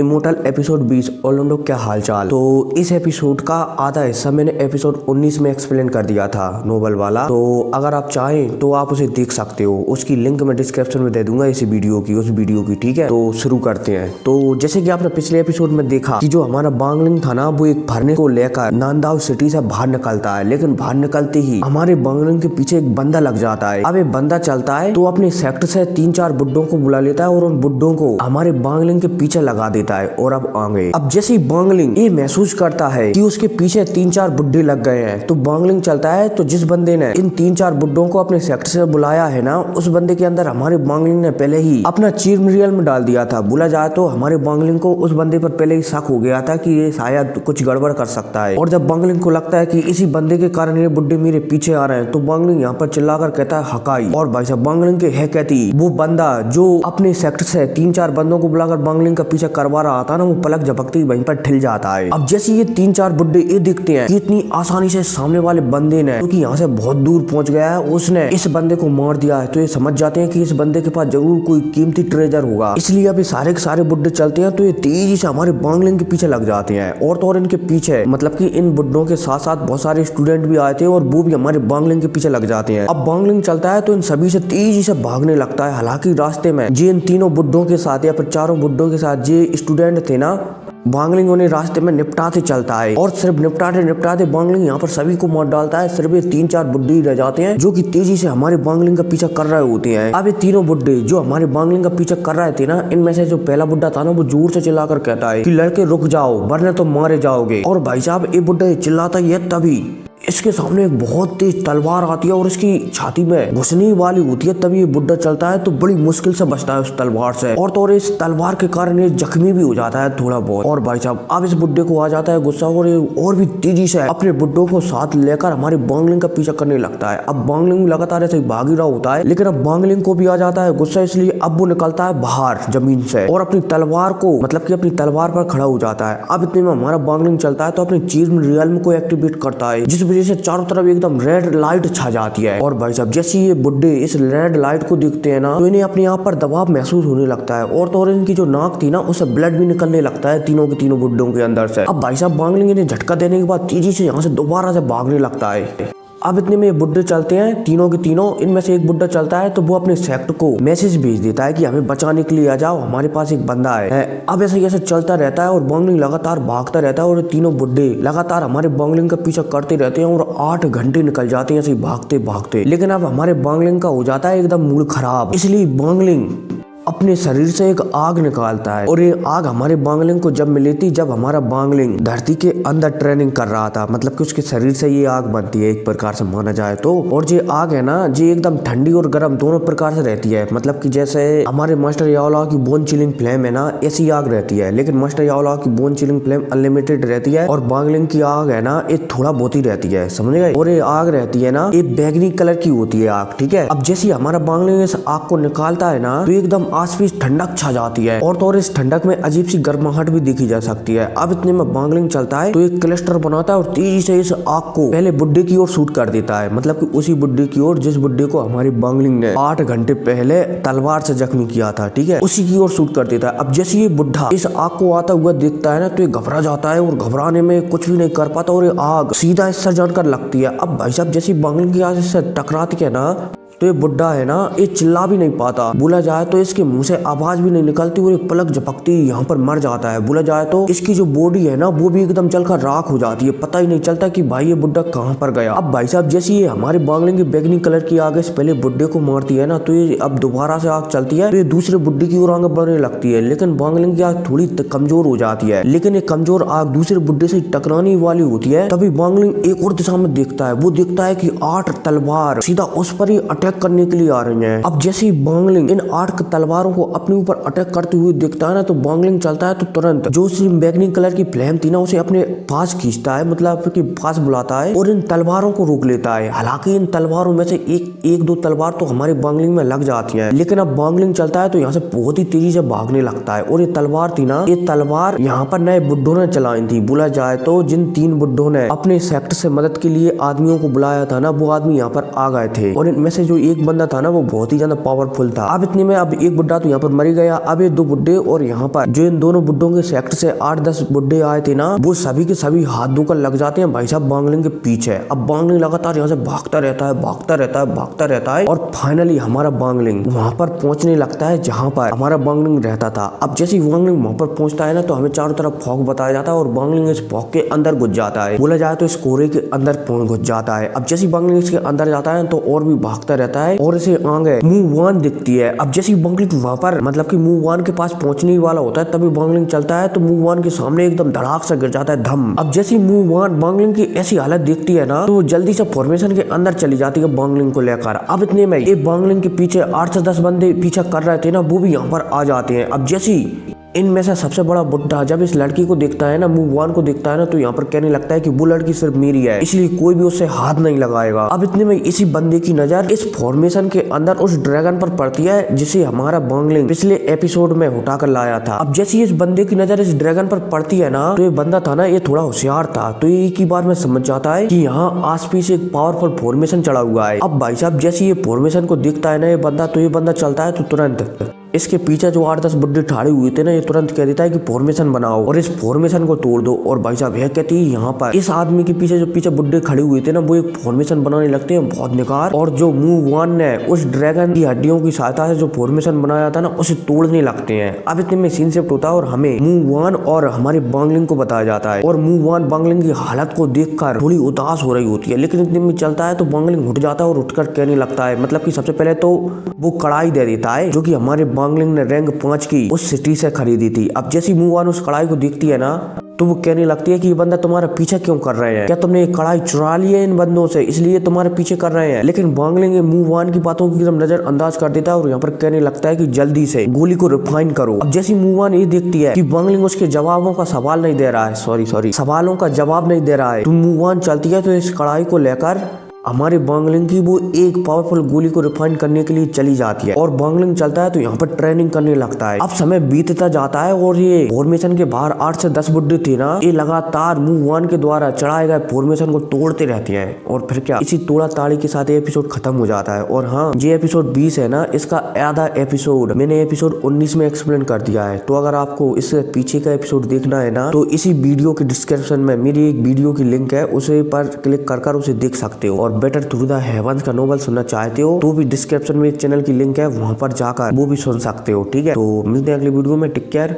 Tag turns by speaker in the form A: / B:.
A: Immortal episode 20 Orlando क्या हालचाल। तो इस एपिसोड का आधा हिस्सा मैंने एपिसोड 19 में एक्सप्लेन कर दिया था नोवेल वाला। तो अगर आप चाहें तो आप उसे देख सकते हो, उसकी लिंक मैं डिस्क्रिप्शन में दे दूंगा इस वीडियो की, उस वीडियो की। ठीक है, तो शुरू करते हैं। तो जैसे कि आपने पिछले एपिसोड में देखा कि जो हमारा बांगलिंग था ना, वो एक भरने को लेकर नांदाओ सिटी से बाहर निकलता है, लेकिन बाहर निकलते ही हमारे बांगलिंग के पीछे एक बंदा लग जाता है। अब ये बंदा चलता है तो अपने सेक्टर से 3-4 बुड्ढों को बुला लेता है और उन बुड्ढों को हमारे बांगलिंग के पीछे लगा देता है। और अब आगे अब जैसे बांगलिंग ये महसूस करता है कि उसके पीछे 3-4 बुड्ढे लग गए हैं, तो बांगलिंग चलता है। तो जिस बंदे ने इन 3-4 बुड्ढों को अपने सेक्टर से बुलाया है ना, उस बंदे के अंदर हमारे बांगलिंग ने पहले ही अपना चीर मटेरियल में डाल दिया था। बोला जाए तो हमारे बांगलिंग को उस बंदे पर पहले ही शक हो गया था कि ये शायद कुछ गड़बड़ कर सकता है। और जब बांगलिंग को लगता है कि इसी बंदे के कारण ये बुड्ढे मेरे पीछे आ रहे हैं, तो बांगलिंग यहाँ पर चिल्लाकर कहता है हकाई। और भाई साहब बांगलिंग के है कहती वो बंदा जो अपने सेक्टर से 3-4 बंदों को बुलाकर बांगलिंग का पीछे करवा रहा था ना, वो पलक झपकते वहीं पर ठिल जाता है। अब जैसे ये 3-4 बुड्ढे ये दिखते हैं कि इतनी आसानी से सामने वाले बंदे ने, क्योंकि यहाँ से बहुत दूर पहुंच गया है, उसने इस बंदे को मार दिया है, तो ये समझ जाते हैं कि इस बंदे के पास जरूर कोई कीमती ट्रेजर होगा। इसलिए अभी सारे के सारे बुड्ढे चलते हैं, तो ये तेजी से हमारे बांगलिंग के पीछे लग जाते हैं। और तो और इनके पीछे मतलब कि इन बुड्ढों के साथ साथ बहुत सारे स्टूडेंट भी आए थे और वो भी हमारे बांगलिंग के पीछे लग जाते हैं। अब बांगलिंग चलता है तो इन सभी से तेजी से भागने लगता है। हालांकि रास्ते में जे इन तीनों बुड्ढों के साथ या फिर चारों बुड्ढों के साथ जे स्टूडेंट थे ना, बांगलिंग उन्हें रास्ते में निपटाते चलता है। और सिर्फ निपटाते बांगलिंग यहाँ पर सभी को मार डालता है। सिर्फ ये 3-4 बुड्ढे ही रह जाते हैं जो कि तेजी से हमारे बांगलिंग का पीछा कर रहे होते हैं। अब ये तीनों बुड्ढे जो हमारे बांगलिंग का पीछा कर रहे थे ना, इनमें से जो पहला बुड्ढा था ना, वो जोर से चिल्लाकर कहता है कि लड़के रुक जाओ वरना तो मारे जाओगे। और भाई साहब ये बुड्ढा चिल्लाता ही है, तभी इसके सामने एक बहुत तेज तलवार आती है और इसकी छाती में घुसने वाली होती है। तभी ये बुड्ढा चलता है तो बड़ी मुश्किल से बचता है उस तलवार से। और तो और इस तलवार के कारण ये जख्मी भी हो जाता है थोड़ा बहुत। और भाई साहब अब इस बुड्ढे को आ जाता है गुस्सा और ये और भी तेजी से अपने बुड्ढों को साथ लेकर हमारे बांगलिंग का पीछा करने लगता है। अब बांगलिंग लगातार ऐसे भाग ही रहा होता है, लेकिन अब बांगलिंग को भी आ जाता है गुस्सा, इसलिए अब वो निकलता है बाहर जमीन से और अपनी तलवार को मतलब कि अपनी तलवार पर खड़ा हो जाता है। अब इतने में हमारा बांगलिंग चलता है तो अपनी चीर रियल्म को एक्टिवेट करता है, जिस वजह से चारों तरफ एकदम रेड लाइट छा जाती है। और भाई साहब जैसे ये बुड्ढे इस रेड लाइट को देखते हैं ना, तो इन्हें अपने आप पर दबाव महसूस होने लगता है। और तो और इनकी जो नाक थी ना, उससे ब्लड भी निकलने लगता है तीनों के तीनों बुड्ढों के अंदर से। अब भाई साहब बांगलिंग इन्हें झटका देने के बाद तेजी से यहाँ से दोबारा से भागने लगता है। अब इतने में बुड्ढे चलते हैं तीनों के तीनों। इनमें से एक बुड्ढा चलता है तो वो अपने सेक्टर को मैसेज भेज देता है कि हमें बचाने के लिए आ जाओ, हमारे पास एक बंदा है। अब ऐसे ऐसे चलता रहता है और बांगलिंग लगातार भागता रहता है और तीनों बुड्ढे लगातार हमारे बांगलिंग का पीछा करते रहते हैं और 8 घंटे निकल जाते हैं ऐसे भागते भागते। लेकिन अब हमारे बांगलिंग का हो जाता है एकदम मूड खराब, इसलिए बांगलिंग अपने शरीर से एक आग निकालता है। और ये आग हमारे बांगलिंग को जब मिली थी, जब हमारा बांगलिंग धरती के अंदर ट्रेनिंग कर रहा था, मतलब कि उसके शरीर से ये आग बनती है एक प्रकार से माना जाए तो। और ये आग है ना, ये एकदम ठंडी और गर्म दोनों प्रकार से रहती है। मतलब कि जैसे हमारे मास्टर याओला की बोन चिलिंग फ्लेम है ना, ऐसी आग रहती है। लेकिन मास्टर याओला की बोन चिलिंग फ्लेम अनलिमिटेड रहती है और बांगलिंग की आग है ना, ये थोड़ा बहुत ही रहती है, समझ गए। और ये आग रहती है ना, ये बैगनी कलर की होती है आग, ठीक है। अब जैसे हमारा बांगलिंग इस आग को निकालता है ना, तो एकदम आसपास ठंडक छा जाती है। और तो और इस ठंडक में अजीब सी गर्माहट भी देखी जा सकती है। अब इतने में बांगलिंग चलता है तो एक क्लस्टर बनाता है और तेजी से इस आग को पहले बुड्ढे की ओर शूट कर देता है, मतलब कि उसी बुड्ढे की ओर जिस बुड्ढे को हमारी बांगलिंग ने 8 घंटे पहले तलवार से जख्मी किया था, ठीक है, उसी की ओर शूट कर देता है। अब जैसे ये बुड्ढा इस आग को आता हुआ देखता है ना, तो ये घबरा जाता है और घबराने में कुछ भी नहीं कर पाता और ये आग सीधा इससे जानकर लगती है। अब भाई साहब जैसी बांगलिंग की आग इससे टकराती है ना, तो ये बुड्ढा है ना, ये चिल्ला भी नहीं पाता। बोला जाए तो इसके मुंह से आवाज भी नहीं निकलती और ये पलक झपकती यहाँ पर मर जाता है। बोला जाए तो इसकी जो बॉडी है ना, वो भी एकदम जलकर राख हो जाती है, पता ही नहीं चलता कि भाई ये बुड्ढा कहाँ पर गया। अब भाई साहब जैसे ये हमारे बांगलिंग की बैगनी कलर की आग से पहले बुड्ढे को मारती है ना, तो ये अब दोबारा से आग चलती है तो ये दूसरे बुड्ढे की ओर आग बढ़ने लगती है। लेकिन बांगलिंग की आग थोड़ी कमजोर हो जाती है, लेकिन ये कमजोर आग दूसरे बुड्ढे से टकराने वाली होती है। तभी बांगलिंग एक और दिशा में देखता है, वो देखता है कि 8 तलवार सीधा उस पर ही अटैक करने के लिए आ रही है। अब जैसे ही बांगलिंग इन 8 तलवारों को अपने ऊपर अटैक करते हुए देखता है ना, तो बांगलिंग चलता है तो तुरंत जो उसकी बैगनी कलर की फ्लेम थी ना, उसे अपने पास खींचता है, मतलब कि पास बुलाता है और इन तलवारों को रोक लेता है। हालांकि इन तलवारों में से एक दो तलवार तो हमारे बांगलिंग में लग जाती है, लेकिन अब बांगलिंग चलता है तो यहाँ से बहुत ही तेजी से भागने लगता है। और ये तलवार थी ना, ये तलवार यहाँ पर नए बुड्ढों ने चलाई थी। बोला जाए तो जिन 3 बुड्ढों ने अपने सेक्टर से मदद के लिए आदमियों को बुलाया था ना, वो आदमी यहाँ पर आ गए थे। और इनमें से जो एक बंदा था ना वो बहुत ही ज्यादा पावरफुल था। अब इतने में अब एक बुड्ढा तो यहाँ पर मर गया। अब ये दो बुड्ढे और यहाँ पर जो इन दोनों बुड्ढों के सेक्टर से 8-10 बुड्ढे आए थे ना, वो सभी के सभी हाथ धोकर लग जाते हैं भाई साहब बांगलिंग के पीछे। अब बांगलिंग लगातार यहाँ से भागता रहता है, भागता रहता है, भागता रहता है और फाइनली हमारा बांगलिंग वहां पर पहुंचने लगता है जहां पर हमारा बांगलिंग रहता था। अब जैसे ही बांगलिंग वहां पर पहुंचता है ना तो हमें चारों तरफ फॉग बताया जाता है और बांगलिंग इस फॉग के अंदर घुस जाता है। बोला जाए तो इस कोहरे के अंदर घुस जाता है। अब जैसे बांगलिंग इसके अंदर जाता है तो और भी भागता रहता है और इसे आगे मुंह दिखती है। अब जैसे बांगलिंग वहां पर मतलब कि मुंह के पास पहुंचने वाला होता है तभी बांगलिंग चलता है तो मुंह के सामने एकदम धड़ाक से गिर जाता है धम। अब जैसे मुंह बांगलिंग की ऐसी हालत देखती है ना तो वो जल्दी से फॉर्मेशन के अंदर चली जाती है बांगलिंग को लेकर। अब इतने में ये बांगलिंग के पीछे 8 से 10 बंदे पीछा कर रहे थे ना, वो भी यहाँ पर आ जाते हैं। अब जैसी इनमें से सबसे बड़ा बुड्ढा जब इस लड़की को देखता है ना, मुंह को देखता है ना, तो यहाँ पर कहने लगता है कि वो लड़की सिर्फ मेरी है, इसलिए कोई भी उससे हाथ नहीं लगाएगा। अब इतने में इसी बंदे की नजर इस फॉर्मेशन के अंदर उस ड्रैगन पर पड़ती है जिसे हमारा बांगलिंग पिछले एपिसोड में उठा कर लाया था। अब जैसे इस बंदे की नजर इस ड्रैगन पर पड़ती है ना तो ये बंदा था ना ये थोड़ा होशियार था, तो ये एक ही बार में समझ जाता है कि यहाँ आस-पास एक पावरफुल फॉर्मेशन चढ़ा हुआ है। अब भाई साहब जैसे ये फॉर्मेशन को देखता है ना ये बंदा चलता है तो तुरंत इसके पीछे जो 8-10 बुड्ढे ठाड़े हुए थे ना ये तुरंत कह देता है कि फॉर्मेशन बनाओ और इस फॉर्मेशन को तोड़ दो। और भाई साहब यह कहती है यहाँ पर इस आदमी के पीछे जो पीछे बुड्ढे खड़े हुए थे ना वो एक फॉर्मेशन बनाने लगते हैं बहुत निकार, और जो मुंह ने उस ड्रैगन की हड्डियों की सहायता से जो फॉर्मेशन बनाया था ना उसे तोड़ने लगते हैं। अब इतने में सीन शिफ्ट होता है और हमें मुंह और हमारे बांगलिंग को बताया जाता है और मुंह बांगलिंग की हालत को देखकर थोड़ी उदास हो रही होती है। लेकिन इतने में चलता है तो बांगलिंग उठ जाता है और उठकर कहने लगता है, मतलब कि सबसे पहले तो वो कढ़ाई दे देता है जो कि हमारे बांगलिंग ने रैंक 5 की उस सिटी से खरीदी थी। अब जैसी मुंह उस कढ़ाई को देखती है ना तो वो कहने लगती है कि ये बंदा तुम्हारा पीछे क्यों कर रहे हैं, क्या तुमने एक कढ़ाई चुरा ली है इन बंदों से इसलिए तुम्हारे पीछे कर रहे हैं। लेकिन बांगलिंग मुंह की बातों की एकदम नजर अंदाज कर देता है और यहाँ पर कहने लगता है कि जल्दी से गोली को रिफाइन करो। अब जैसी मुंह ये देखती है कि बांगलिंग उसके जवाबों का सवाल नहीं दे रहा है, सॉरी सवालों का जवाब नहीं दे रहा है, तो मुंह चलती है तो इस कढ़ाई को लेकर हमारे बांगलिंग की वो एक पावरफुल गोली को रिफाइन करने के लिए चली जाती है और बांगलिंग चलता है तो यहाँ पर ट्रेनिंग करने लगता है। अब समय बीतता जाता है और ये फॉर्मेशन के बाहर 8 से 10 बुड्ढे थे ना ये लगातार मुंह के द्वारा चढ़ाए गए फॉर्मेशन को तोड़ते रहते हैं। और फिर क्या इसी तोड़ा ताड़ी के साथ ये एपिसोड खत्म हो जाता है। और हाँ ये एपिसोड 20 है ना, इसका आधा एपिसोड मैंने एपिसोड 19 में एक्सप्लेन कर दिया है। तो अगर आपको इससे पीछे का एपिसोड देखना है ना तो इसी वीडियो के डिस्क्रिप्शन में मेरी एक वीडियो की लिंक है, उसे पर क्लिक कर उसे देख सकते हो। और बेटर थ्रू द हेवंस का नोवेल सुनना चाहते हो तो भी डिस्क्रिप्शन में एक चैनल की लिंक है, वहां पर जाकर वो भी सुन सकते हो। ठीक है, तो मिलते हैं अगली वीडियो में। Take care.